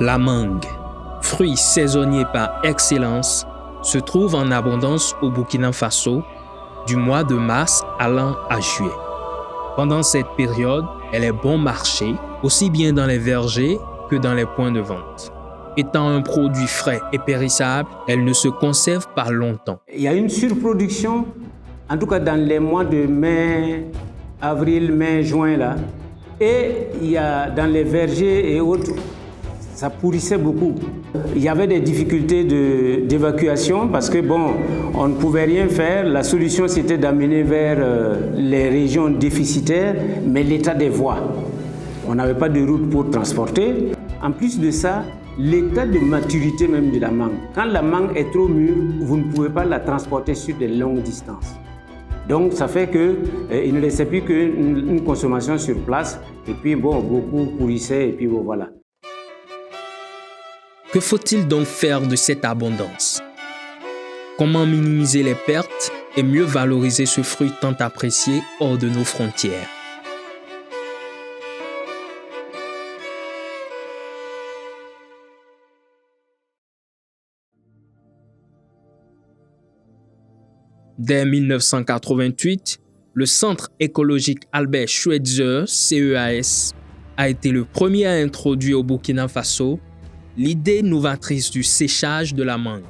La mangue, fruit saisonnier par excellence, se trouve en abondance au Burkina Faso du mois de mars allant à juillet. Pendant cette période, elle est bon marché, aussi bien dans les vergers que dans les points de vente. Étant un produit frais et périssable, elle ne se conserve pas longtemps. Il y a une surproduction, en tout cas dans les mois de mai, avril, mai, juin là. Et il y a dans les vergers et autres, ça pourrissait beaucoup. Il y avait des difficultés d'évacuation parce que on ne pouvait rien faire. La solution c'était d'amener vers les régions déficitaires, mais l'état des voies. On n'avait pas de route pour transporter. En plus de ça, l'état de maturité même de la mangue. Quand la mangue est trop mûre, vous ne pouvez pas la transporter sur de longues distances. Donc ça fait qu'il ne restait plus qu'une consommation sur place. Et puis beaucoup pourrissaient et puis voilà. Que faut-il donc faire de cette abondance? Comment minimiser les pertes et mieux valoriser ce fruit tant apprécié hors de nos frontières? Dès 1988, le Centre écologique Albert Schweitzer, CEAS, a été le premier à introduire au Burkina Faso l'idée novatrice du séchage de la mangue.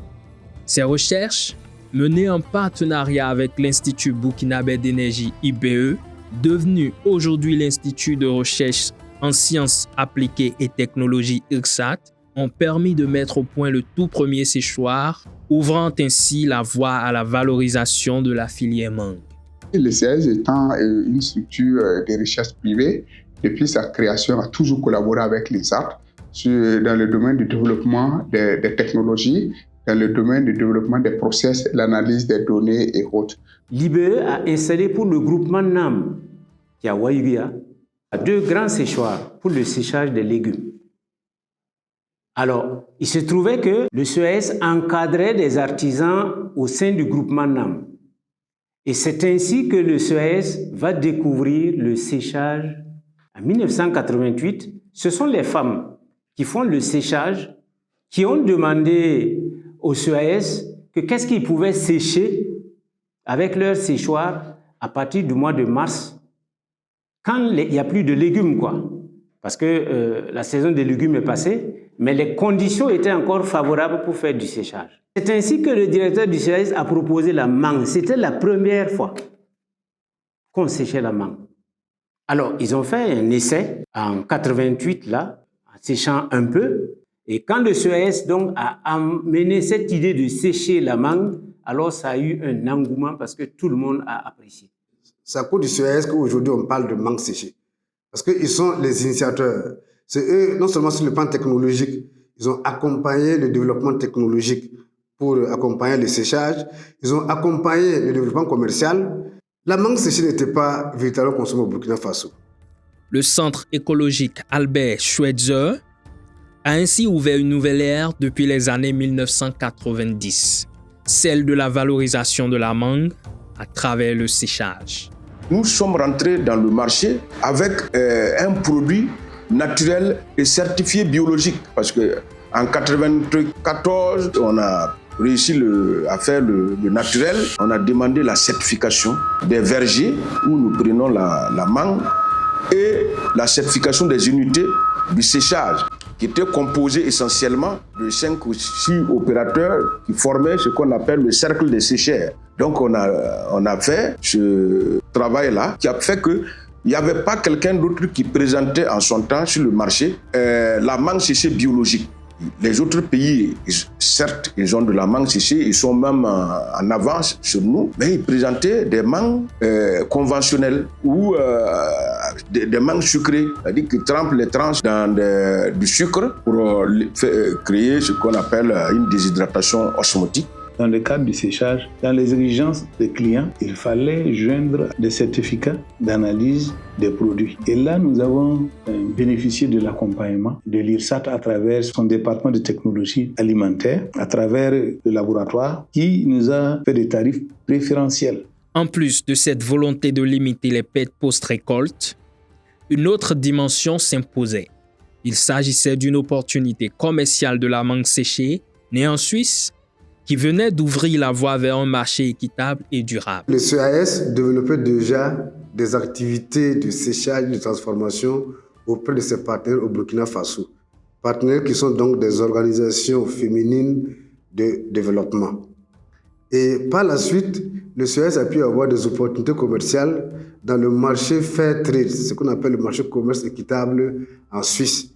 Ces recherches, menées en partenariat avec l'Institut burkinabé d'énergie IBE, devenu aujourd'hui l'Institut de recherche en sciences appliquées et technologies IRSAT, ont permis de mettre au point le tout premier séchoir, ouvrant ainsi la voie à la valorisation de la filière mangue. Le CEAS étant une structure de recherche privée, depuis sa création a toujours collaboré avec l'IRSAT dans le domaine du développement des technologies, dans le domaine du développement des process, l'analyse des données et autres. L'IBE a installé pour le groupement NAM, qui est à Waïguia, 2 grands séchoirs pour le séchage des légumes. Alors, il se trouvait que le CEAS encadrait des artisans au sein du groupement NAM. Et c'est ainsi que le CEAS va découvrir le séchage. En 1988, ce sont les femmes qui font le séchage, qui ont demandé au CEAS que qu'est-ce qu'ils pouvaient sécher avec leur séchoir à partir du mois de mars, quand il n'y a plus de légumes, quoi. Parce que la saison des légumes est passée, mais les conditions étaient encore favorables pour faire du séchage. C'est ainsi que le directeur du CEAS a proposé la mangue. C'était la première fois qu'on séchait la mangue. Alors, ils ont fait un essai en 88, là, en séchant un peu. Et quand le CEAS donc, a amené cette idée de sécher la mangue, alors ça a eu un engouement parce que tout le monde a apprécié. C'est à cause du CEAS qu'aujourd'hui on parle de mangue séchée. Parce qu'ils sont les initiateurs. C'est eux, non seulement sur le plan technologique, ils ont accompagné le développement technologique pour accompagner le séchage, ils ont accompagné le développement commercial. La mangue séchée n'était pas véritablement consommée au Burkina Faso. Le Centre écologique Albert Schweitzer a ainsi ouvert une nouvelle ère depuis les années 1990, celle de la valorisation de la mangue à travers le séchage. Nous sommes rentrés dans le marché avec un produit naturel et certifié biologique parce qu'en 1994, on a réussi à faire le naturel. On a demandé la certification des vergers où nous prenons la mangue et la certification des unités du séchage qui étaient composées essentiellement de 5 ou 6 opérateurs qui formaient ce qu'on appelle le cercle des sécheurs. Donc on a fait ce travail-là qui a fait qu'il n'y avait pas quelqu'un d'autre qui présentait en son temps sur le marché la mangue séchée biologique. Les autres pays, certes, ils ont de la mangue séchée, ils sont même en avance sur nous, mais ils présentaient des mangues conventionnelles ou des mangues sucrées, c'est-à-dire qu'ils trempent les tranches dans du sucre pour créer ce qu'on appelle une déshydratation osmotique. Dans le cadre du séchage, dans les exigences des clients, il fallait joindre des certificats d'analyse des produits. Et là, nous avons bénéficié de l'accompagnement de l'IRSAT à travers son département de technologie alimentaire, à travers le laboratoire qui nous a fait des tarifs préférentiels. En plus de cette volonté de limiter les pertes post-récolte, une autre dimension s'imposait, Il s'agissait d'une opportunité commerciale de la mangue séchée, née en Suisse, qui venait d'ouvrir la voie vers un marché équitable et durable. Le CAS développait déjà des activités de séchage et de transformation auprès de ses partenaires au Burkina Faso. Partenaires qui sont donc des organisations féminines de développement. Et par la suite, le CAS a pu avoir des opportunités commerciales dans le marché fair trade, ce qu'on appelle le marché commerce équitable en Suisse.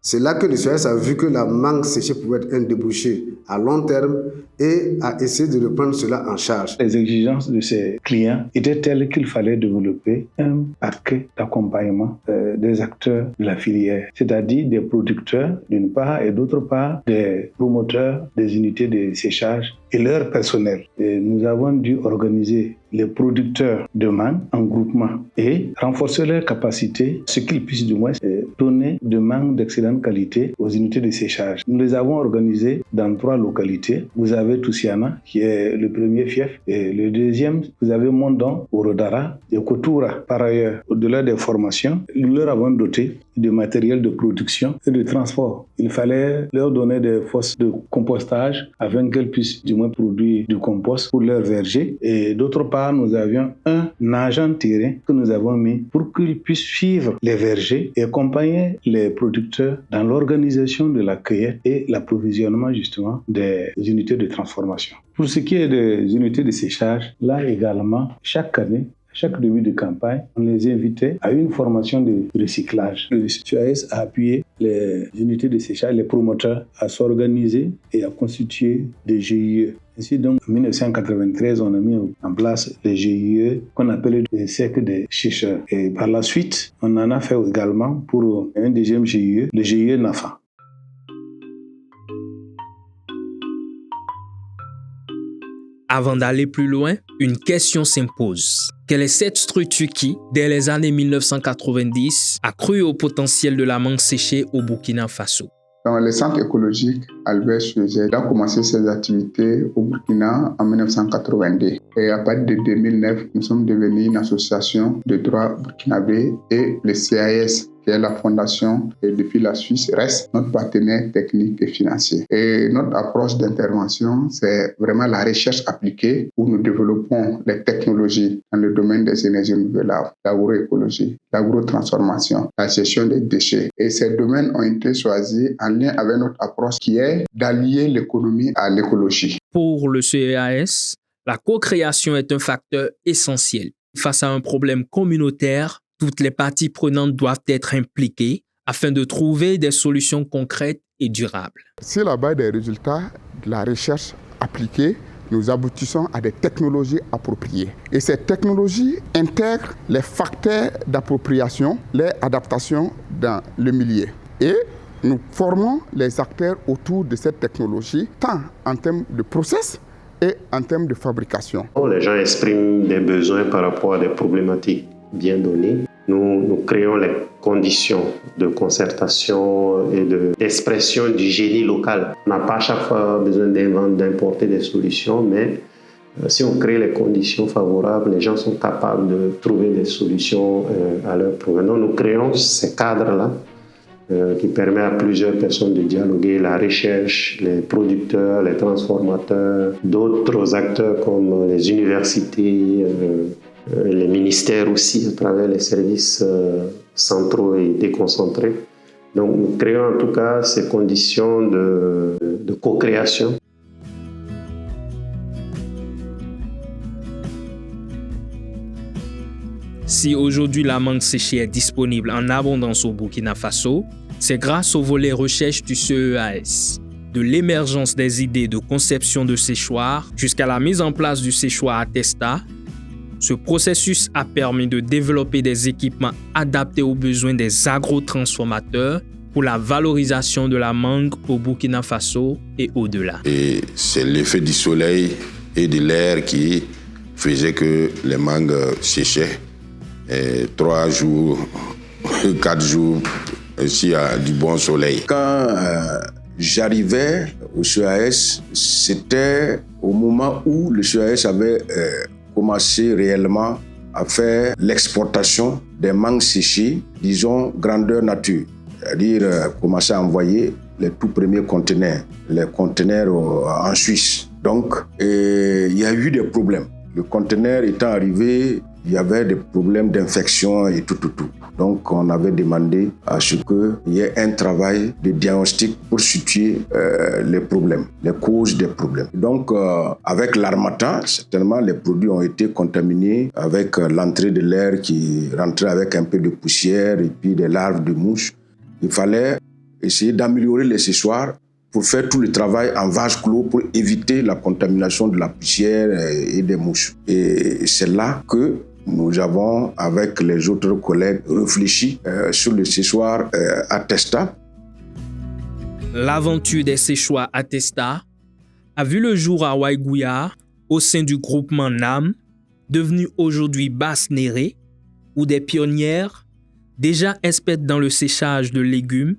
C'est là que le CAS a vu que la mangue séchée pouvait être un débouché à long terme et a essayé de reprendre cela en charge. Les exigences de ses clients étaient telles qu'il fallait développer un paquet d'accompagnement des acteurs de la filière, c'est-à-dire des producteurs d'une part et d'autre part des promoteurs des unités de séchage et leur personnel. Et nous avons dû organiser les producteurs de mangue en groupement et renforcer leurs capacités, ce qu'ils puissent du moins donner de mangue d'excellente qualité aux unités de séchage. Nous les avons organisés dans 3 localités. Vous avez Toussiana, qui est le premier fief, et le deuxième, vous avez Mondon, Orodara et Kotoura. Par ailleurs, au-delà des formations, nous leur avons doté de matériel de production et de transport. Il fallait leur donner des fosses de compostage afin qu'elles puissent du moins produire du compost pour leurs vergers. Et d'autre part, nous avions un agent terrain que nous avons mis pour qu'il puisse suivre les vergers et accompagner les producteurs dans l'organisation de la cueillette et l'approvisionnement justement des unités de transformation. Pour ce qui est des unités de séchage, là également, chaque année, chaque début de campagne, on les invitait à une formation de recyclage. Le CAS a appuyé les unités de séchage, les promoteurs, à s'organiser et à constituer des GIE. Ainsi donc, en 1993, on a mis en place les GIE qu'on appelait les cercles des sécheurs. Et par la suite, on en a fait également pour un deuxième GIE, le GIE NAFA. Avant d'aller plus loin, une question s'impose. Quelle est cette structure qui, dès les années 1990, a cru au potentiel de la mangue séchée au Burkina Faso? Dans le centre écologique Albert Schweitzer a commencé ses activités au Burkina en 1982. Et à partir de 2009, nous sommes devenus une association de droit burkinabé et le CAS, qui est la fondation, et depuis la Suisse, reste notre partenaire technique et financier. Et notre approche d'intervention, c'est vraiment la recherche appliquée où nous développons les technologies dans le domaine des énergies renouvelables, l'agroécologie, l'agrotransformation, la gestion des déchets. Et ces domaines ont été choisis en lien avec notre approche qui est d'allier l'économie à l'écologie. Pour le CAS, la co-création est un facteur essentiel. Face à un problème communautaire, toutes les parties prenantes doivent être impliquées afin de trouver des solutions concrètes et durables. Sur la base des résultats de la recherche appliquée, nous aboutissons à des technologies appropriées. Et ces technologies intègrent les facteurs d'appropriation, les adaptations dans le milieu. Et nous formons les acteurs autour de cette technologie, tant en termes de process et en termes de fabrication. Les gens expriment des besoins par rapport à des problématiques bien données. Nous créons les conditions de concertation et d'expression du génie local. On n'a pas à chaque fois besoin d'importer des solutions, mais si on crée les conditions favorables, les gens sont capables de trouver des solutions à leurs problèmes. Donc nous créons ces cadres-là qui permet à plusieurs personnes de dialoguer, la recherche, les producteurs, les transformateurs, d'autres acteurs comme les universités, les ministères aussi, à travers les services centraux et déconcentrés. Donc nous créons en tout cas ces conditions de co-création. Si aujourd'hui la mangue séchée est disponible en abondance au Burkina Faso, c'est grâce au volet recherche du CEAS. De l'émergence des idées de conception de séchoirs jusqu'à la mise en place du séchoir à Testa, ce processus a permis de développer des équipements adaptés aux besoins des agrotransformateurs pour la valorisation de la mangue au Burkina Faso et au-delà. Et c'est l'effet du soleil et de l'air qui faisait que les mangues séchaient. 3 jours, 4 jours, s'il y a du bon soleil. Quand j'arrivais au CAS, c'était au moment où le CAS avait commencé réellement à faire l'exportation des mangues séchées, disons grandeur nature. c'est-à-dire commencer à envoyer les tout premiers conteneurs, les conteneurs en Suisse. Donc, il y a eu des problèmes. Le conteneur étant arrivé, il y avait des problèmes d'infection et tout. Donc, on avait demandé à ce qu'il y ait un travail de diagnostic pour situer les problèmes, les causes des problèmes. Donc, avec l'harmattan, certainement, les produits ont été contaminés avec l'entrée de l'air qui rentrait avec un peu de poussière et puis des larves de mouches. Il fallait essayer d'améliorer les séchoirs pour faire tout le travail en vase clos pour éviter la contamination de la poussière et des mouches. Et c'est là que nous avons, avec les autres collègues, réfléchi sur le séchoir Attesta. L'aventure des séchoirs Attesta a vu le jour à Waiguya au sein du groupement NAM, devenu aujourd'hui Basse Néré, où des pionnières, déjà expertes dans le séchage de légumes,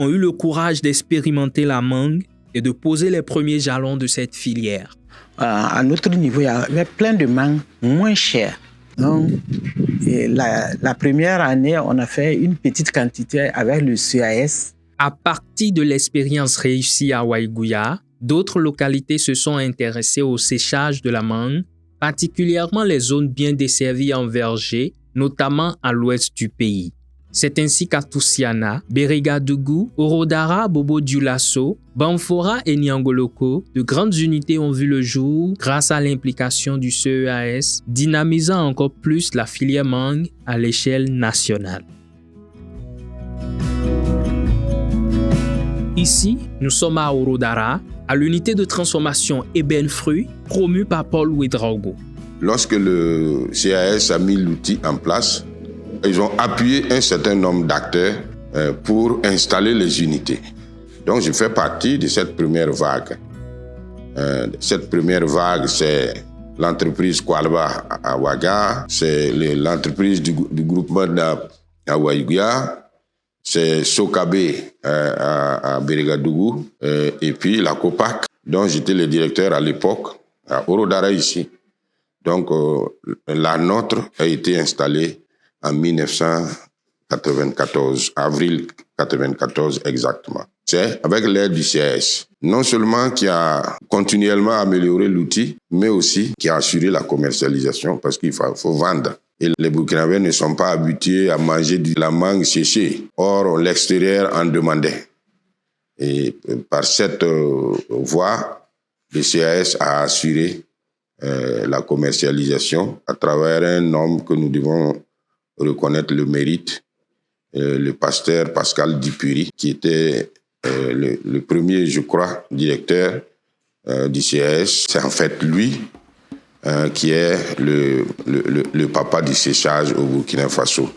ont eu le courage d'expérimenter la mangue et de poser les premiers jalons de cette filière. À notre niveau, il y avait plein de mangues moins chères. Donc, la première année, on a fait une petite quantité avec le CAS. À partir de l'expérience réussie à Waiguya, d'autres localités se sont intéressées au séchage de la mangue, particulièrement les zones bien desservies en verger, notamment à l'ouest du pays. C'est ainsi qu'à Toussiana, Bérégadougou, Orodara, Bobo-Dioulasso, Bamfora et Niangoloko, de grandes unités ont vu le jour grâce à l'implication du CEAS, dynamisant encore plus la filière mangue à l'échelle nationale. Ici, nous sommes à Orodara, à l'unité de transformation Eben Fruits, promue par Paul Ouedraogo. Lorsque le CAS a mis l'outil en place, ils ont appuyé un certain nombre d'acteurs pour installer les unités. Donc, je fais partie de cette première vague. Cette première vague, c'est l'entreprise Kwalba à Ouaga, c'est l'entreprise du groupement à Waiguya, c'est Sokabe à Bérégadougou, et puis la COPAC, dont j'étais le directeur à l'époque, à Orodara ici. Donc, la nôtre a été installée en 1994, avril 1994 exactement. C'est avec l'aide du CAS, non seulement qui a continuellement amélioré l'outil, mais aussi qui a assuré la commercialisation parce qu'il faut vendre. Et les Burkinabés ne sont pas habitués à manger de la mangue séchée. Or, l'extérieur en demandait. Et par cette voie, le CAS a assuré la commercialisation à travers un homme que nous devons reconnaître le mérite, le pasteur Pascal Dipuri, qui était le premier, je crois, directeur du CAS. C'est en fait lui qui est le papa du séchage au Burkina Faso.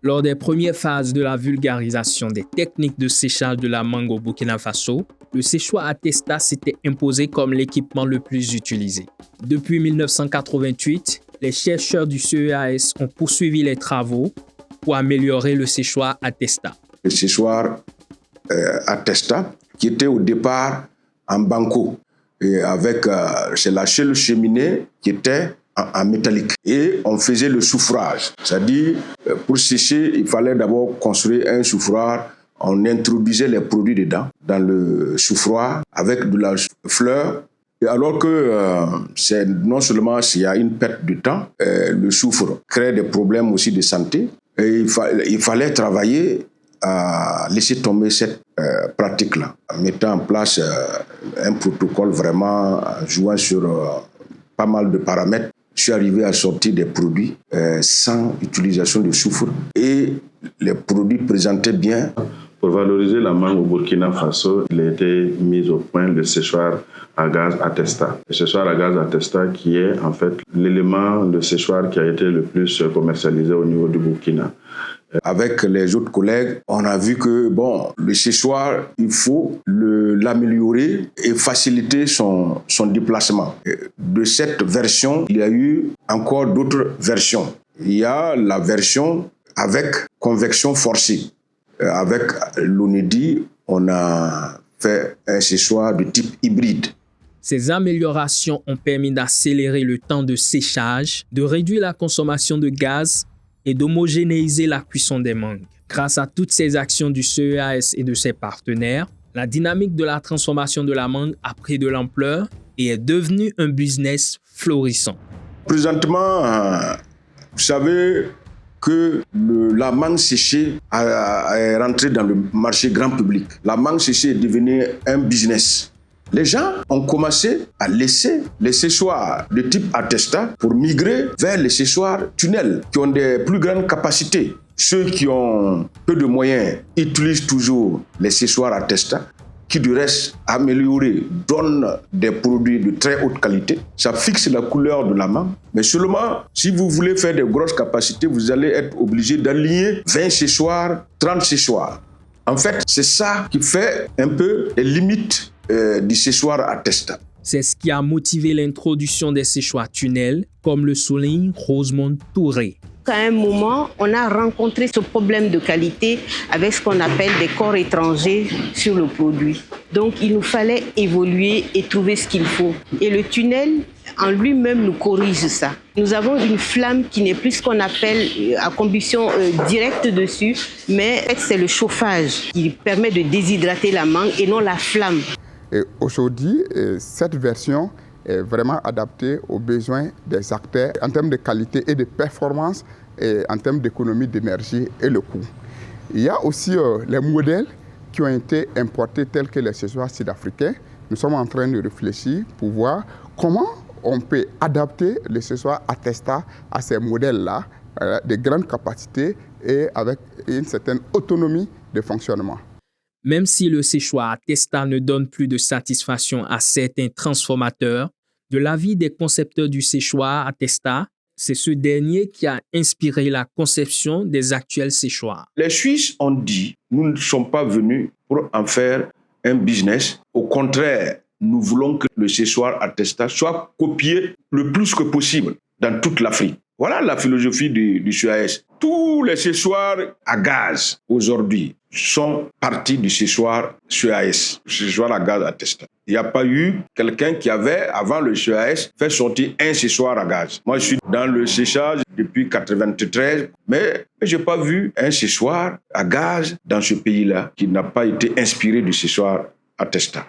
Lors des premières phases de la vulgarisation des techniques de séchage de la mangue au Burkina Faso, le séchoir Attesta s'était imposé comme l'équipement le plus utilisé. Depuis 1988, les chercheurs du CEAS ont poursuivi les travaux pour améliorer le séchoir Attesta. Le séchoir Attesta, qui était au départ en banco, et avec c'est la seule cheminée qui était en métallique. Et on faisait le souffrage, c'est-à-dire pour sécher, il fallait d'abord construire un souffroir. On introduisait les produits dedans, dans le souffroir, avec de la fleur. Et alors que c'est non seulement s'il y a une perte de temps, le soufre crée des problèmes aussi de santé. Et il fallait travailler à laisser tomber cette pratique-là, en mettant en place un protocole vraiment jouant sur pas mal de paramètres. Je suis arrivé à sortir des produits sans utilisation de soufre et les produits présentaient bien. Pour valoriser la mangue au Burkina Faso, il a été mis au point le séchoir à gaz Attesta. Le séchoir à gaz Attesta qui est en fait l'élément de séchoir qui a été le plus commercialisé au niveau du Burkina. Avec les autres collègues, on a vu que le séchoir, il faut l'améliorer et faciliter son déplacement. De cette version, il y a eu encore d'autres versions. Il y a la version avec convection forcée. Avec l'ONEDI, on a fait un séchoir de type hybride. Ces améliorations ont permis d'accélérer le temps de séchage, de réduire la consommation de gaz et d'homogénéiser la cuisson des mangues. Grâce à toutes ces actions du CEAS et de ses partenaires, la dynamique de la transformation de la mangue a pris de l'ampleur et est devenue un business florissant. Présentement, vous savez que la mangue séchée est rentrée dans le marché grand public. La mangue séchée est devenue un business. Les gens ont commencé à laisser les séchoirs de type Atesta pour migrer vers les séchoirs tunnels qui ont des plus grandes capacités. Ceux qui ont peu de moyens utilisent toujours les séchoirs Atesta qui, du reste, améliorés, donnent des produits de très haute qualité. Ça fixe la couleur de la mangue. Mais seulement, si vous voulez faire des grosses capacités, vous allez être obligé d'aligner 20 séchoirs, 30 séchoirs. En fait, c'est ça qui fait un peu les limites du séchoir Atesta. C'est ce qui a motivé l'introduction des séchoirs tunnels, comme le souligne Rosemont Touré. À un moment, on a rencontré ce problème de qualité avec ce qu'on appelle des corps étrangers sur le produit. Donc, il nous fallait évoluer et trouver ce qu'il faut. Et le tunnel, en lui-même, nous corrige ça. Nous avons une flamme qui n'est plus ce qu'on appelle à combustion directe dessus, mais c'est le chauffage qui permet de déshydrater la mangue et non la flamme. Et aujourd'hui, cette version est vraiment adaptée aux besoins des acteurs en termes de qualité et de performance et en termes d'économie d'énergie et le coût. Il y a aussi les modèles qui ont été importés tels que les séchoirs sud-africains. Nous sommes en train de réfléchir pour voir comment on peut adapter les séchoirs Atesta à ces modèles-là, de grandes capacités et avec une certaine autonomie de fonctionnement. Même si le séchoir Atesta ne donne plus de satisfaction à certains transformateurs, de l'avis des concepteurs du séchoir Atesta, c'est ce dernier qui a inspiré la conception des actuels séchoirs. Les Suisses ont dit, nous ne sommes pas venus pour en faire un business. Au contraire, nous voulons que le séchoir Atesta soit copié le plus que possible dans toute l'Afrique. Voilà la philosophie du CEAS. Tous les séchoirs à gaz aujourd'hui sont partis du séchoir CEAS, le séchoir à gaz Atesta. Il n'y a pas eu quelqu'un qui avait, avant le CEAS, fait sortir un séchoir à gaz. Moi, je suis dans le séchage depuis 1993, mais je n'ai pas vu un séchoir à gaz dans ce pays-là qui n'a pas été inspiré du séchoir Atesta.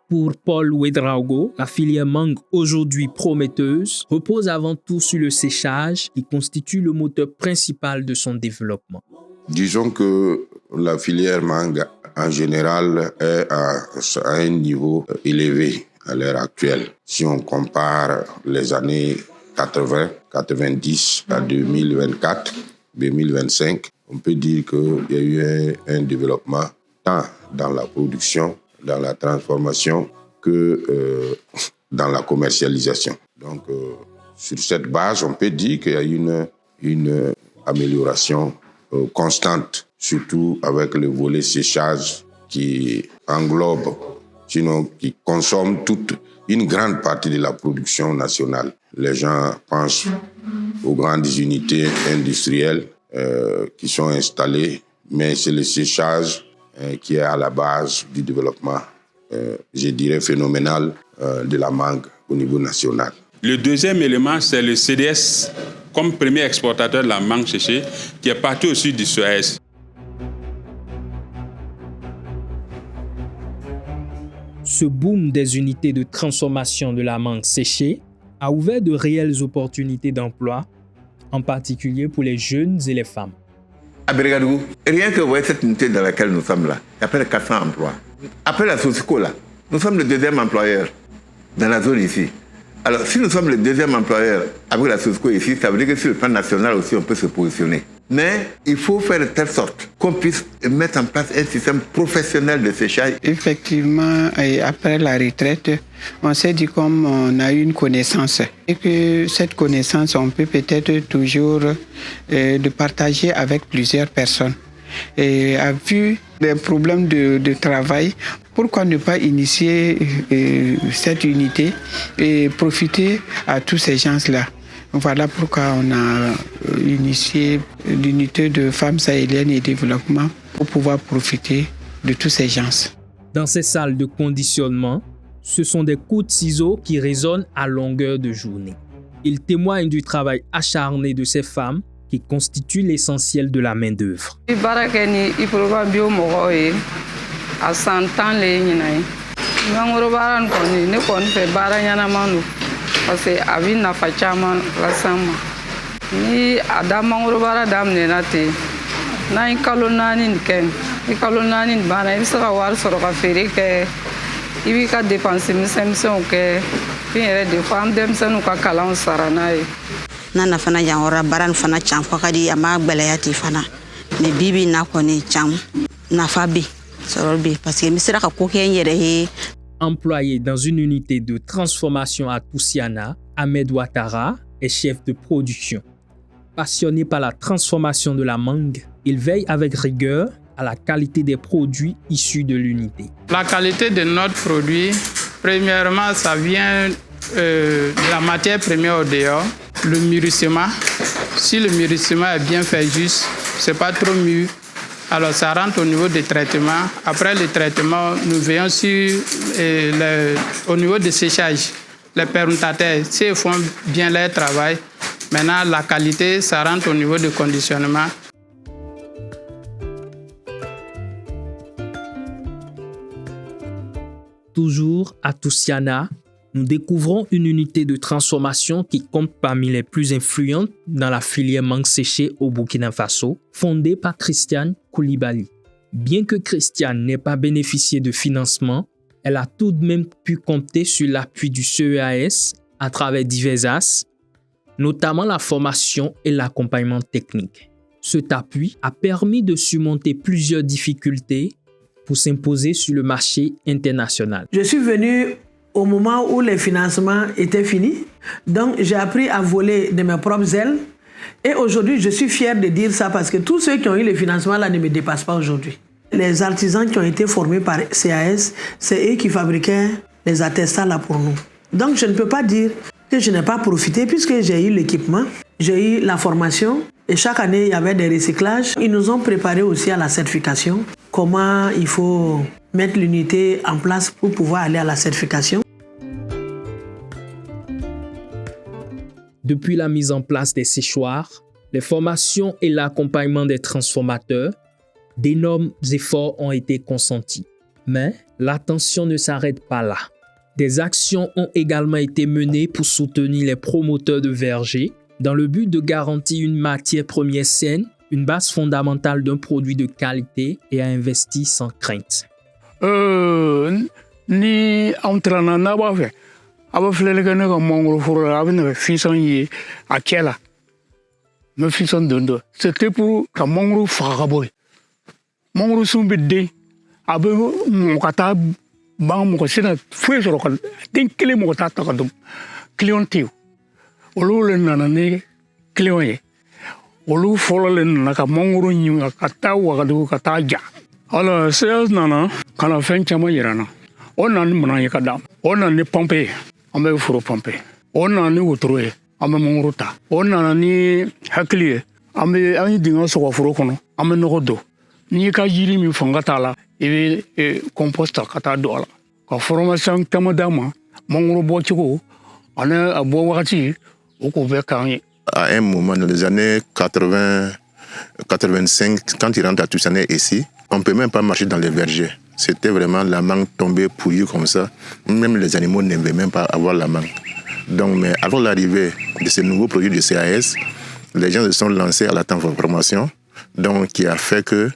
Pour Paul Ouedraogo, la filière mangue aujourd'hui prometteuse repose avant tout sur le séchage qui constitue le moteur principal de son développement. Disons que la filière mangue en général est à un niveau élevé à l'heure actuelle. Si on compare les années 80, 90 à 2024, 2025, on peut dire qu'il y a eu un développement tant dans la production, dans la transformation que dans la commercialisation. Donc, sur cette base, on peut dire qu'il y a une amélioration constante, surtout avec le volet séchage qui englobe, sinon qui consomme toute une grande partie de la production nationale. Les gens pensent aux grandes unités industrielles qui sont installées, mais c'est le séchage qui est à la base du développement, je dirais, phénoménal de la mangue au niveau national. Le deuxième élément, c'est le CDS comme premier exportateur de la mangue séchée, qui est parti aussi du CEAS. Ce boom des unités de transformation de la mangue séchée a ouvert de réelles opportunités d'emploi, en particulier pour les jeunes et les femmes. À Bérégadougou, rien que vous voyez cette unité dans laquelle nous sommes là, il y a près de 400 emplois. Après la Sosico, là, nous sommes le deuxième employeur dans la zone ici. Alors, si nous sommes le deuxième employeur avec la Sosico ici, ça veut dire que sur le plan national aussi, on peut se positionner. Mais il faut faire de telle sorte qu'on puisse mettre en place un système professionnel de séchage. Effectivement, après la retraite, on s'est dit comme on a eu une connaissance et que cette connaissance, on peut peut-être toujours de partager avec plusieurs personnes. Et à vue des problèmes de travail, pourquoi ne pas initier cette unité et profiter à tous ces gens-là? Voilà pourquoi on a initié l'unité de femmes sahéliennes et développement pour pouvoir profiter de tous ces gens. Dans ces salles de conditionnement, Ce sont des coups de ciseaux qui résonnent à longueur de journée. Ils témoignent du travail acharné de ces femmes qui constituent l'essentiel de la main-d'œuvre. Nana fana jangora baran fana cham fakadi ama gbelayati fana me bibi na koni cham na fabi sorobi parce que misira ka koke nyere. Employé dans une unité de transformation à Toussiana, Ahmed Ouattara est chef de production. Passionné par la transformation de la mangue, il veille avec rigueur à la qualité des produits issus de l'unité. La qualité de notre produit, premièrement, ça vient de la matière première au dehors, le mûrissement. Si le mûrissement est bien fait juste, c'est pas trop mûr, alors ça rentre au niveau des traitements. Après le traitement, nous veillons sur au niveau des séchages. Les permutateurs, s'ils font bien leur travail, maintenant la qualité, ça rentre au niveau du conditionnement. Toujours à Toussiana, nous découvrons une unité de transformation qui compte parmi les plus influentes dans la filière mangue séchée au Burkina Faso, fondée par Christiane Koulibaly. Bien que Christiane n'ait pas bénéficié de financement, elle a tout de même pu compter sur l'appui du CEAS à travers divers axes, notamment la formation et l'accompagnement technique. Cet appui a permis de surmonter plusieurs difficultés pour s'imposer sur le marché international. Je suis venu au moment où les financements étaient finis, donc j'ai appris à voler de mes propres ailes et aujourd'hui je suis fier de dire ça parce que tous ceux qui ont eu les financements là ne me dépassent pas aujourd'hui. Les artisans qui ont été formés par CAS, c'est eux qui fabriquaient les attestats là pour nous. Donc je ne peux pas dire que je n'ai pas profité puisque j'ai eu l'équipement, j'ai eu la formation et chaque année il y avait des recyclages. Ils nous ont préparé aussi à la certification, comment il faut mettre l'unité en place pour pouvoir aller à la certification. Depuis la mise en place des séchoirs, les formations et l'accompagnement des transformateurs, d'énormes efforts ont été consentis. Mais l'attention ne s'arrête pas là. Des actions ont également été menées pour soutenir les promoteurs de vergers dans le but de garantir une matière première saine, une base fondamentale d'un produit de qualité et à investir sans crainte. Ni entrana na ba fe aba flele gane ko mongro furo aba ne fison yi akela me fison dondo c'était pour ka mongro faga boy mongro sumbe de aba mo kata bang mo ko sina fue so ko den kile mo ta ta ko clientèle olu le nana ne client ye olu folo le na ka mongro nyi ka ta wa ka ta ja alors c'est nana kana fen chama yirana on a ni mona yaka dam on a ni pompe on be furo pompe on a ni wotroe on be monguruta on a ni hakliye on be ani dinga so ko furo kono on be nogodo ni ka yiri mi fonga tala e composta kata do ala ko formation tamadama monguru bo chiko ana abo wakati o ko be kan. À un moment dans les années 80-85, quand il rentre à Toussiana ici, on ne peut même pas marcher dans les vergers. C'était vraiment la mangue tombée pouillée comme ça. Même les animaux n'aimaient même pas avoir la mangue. Donc, mais avant l'arrivée de ces nouveaux produits de CAS, les gens se sont lancés à la transformation, donc qui a fait que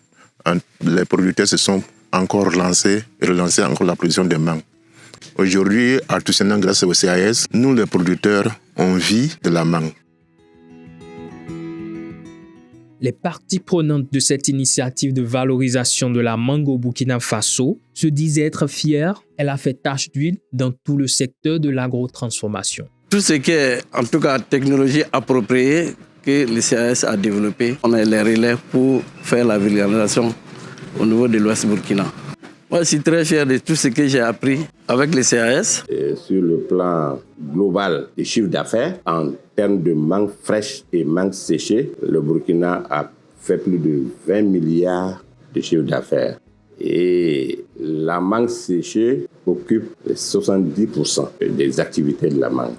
les producteurs se sont encore lancés et relancés encore la production de mangue. Aujourd'hui, à Toussiana, grâce au CAS, nous les producteurs, on vit de la mangue. Les parties prenantes de cette initiative de valorisation de la mangue au Burkina Faso se disent être fières. Elle a fait tache d'huile dans tout le secteur de l'agrotransformation. Tout ce qui est, en tout cas, technologie appropriée que le CAS a développé, on a les relais pour faire la vulgarisation au niveau de l'Ouest Burkina. Moi, je suis très fier de tout ce que j'ai appris avec le CAS. Et sur le plan global des chiffres d'affaires, en termes de mangue fraîche et mangue séchée, le Burkina a fait plus de 20 milliards de chiffres d'affaires. Et la mangue séchée occupe 70% des activités de la mangue.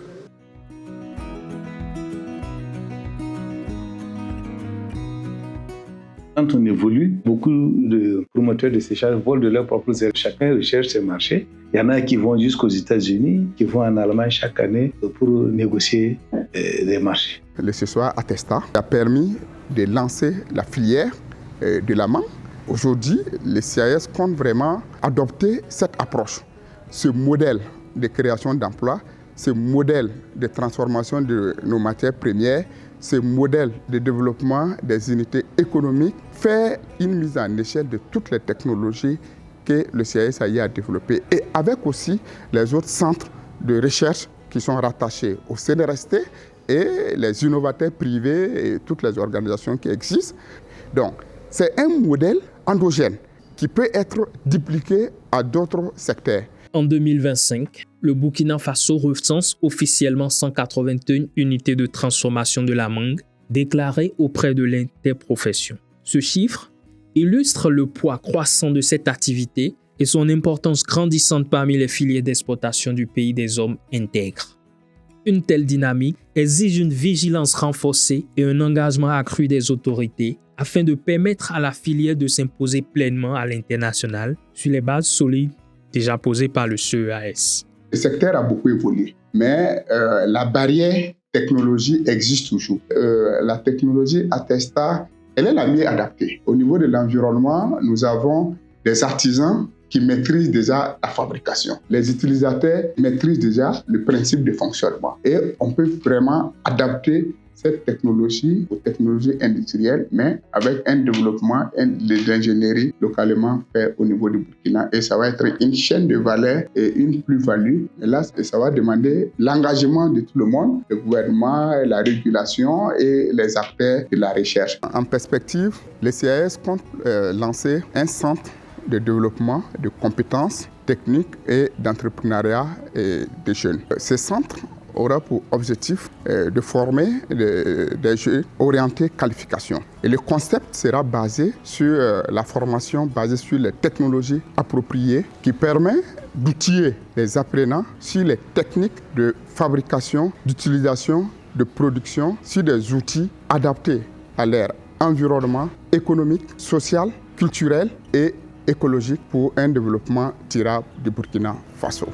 Quand on évolue, beaucoup de promoteurs de séchage volent de leurs propres ailes. Chacun recherche ses marchés. Il y en a qui vont jusqu'aux États-Unis, qui vont en Allemagne chaque année pour négocier des marchés. Le séchoir Attesta a permis de lancer la filière de la mangue. Aujourd'hui, le CAS compte vraiment adopter cette approche, ce modèle de création d'emplois, ce modèle de transformation de nos matières premières, ce modèle de développement des unités économiques, faire une mise en échelle de toutes les technologies que le CAS a développées et avec aussi les autres centres de recherche qui sont rattachés au CNRST et les innovateurs privés et toutes les organisations qui existent. Donc, c'est un modèle endogène qui peut être dupliqué à d'autres secteurs. En 2025, le Burkina Faso recense officiellement 181 unités de transformation de la mangue déclarées auprès de l'interprofession. Ce chiffre illustre le poids croissant de cette activité et son importance grandissante parmi les filières d'exploitation du pays des hommes intègres. Une telle dynamique exige une vigilance renforcée et un engagement accru des autorités afin de permettre à la filière de s'imposer pleinement à l'international sur les bases solides déjà posées par le CEAS. Le secteur a beaucoup évolué, mais la barrière technologie existe toujours. La technologie Attesta, elle est la mieux adaptée. Au niveau de l'environnement, nous avons des artisans qui maîtrisent déjà la fabrication. Les utilisateurs maîtrisent déjà le principe de fonctionnement. Et on peut vraiment adapter cette technologie aux technologies industrielles, mais avec un développement d'ingénierie localement fait au niveau du Burkina. Et ça va être une chaîne de valeur et une plus-value. Et là, ça va demander l'engagement de tout le monde, le gouvernement, la régulation et les acteurs de la recherche. En perspective, le CAS compte lancer un centre de développement de compétences techniques et d'entrepreneuriat des jeunes. Ce centre aura pour objectif de former des jeunes orientés qualification. Et le concept sera basé sur la formation basée sur les technologies appropriées qui permet d'outiller les apprenants sur les techniques de fabrication, d'utilisation, de production, sur des outils adaptés à leur environnement économique, social, culturel et écologique pour un développement durable du Burkina Faso.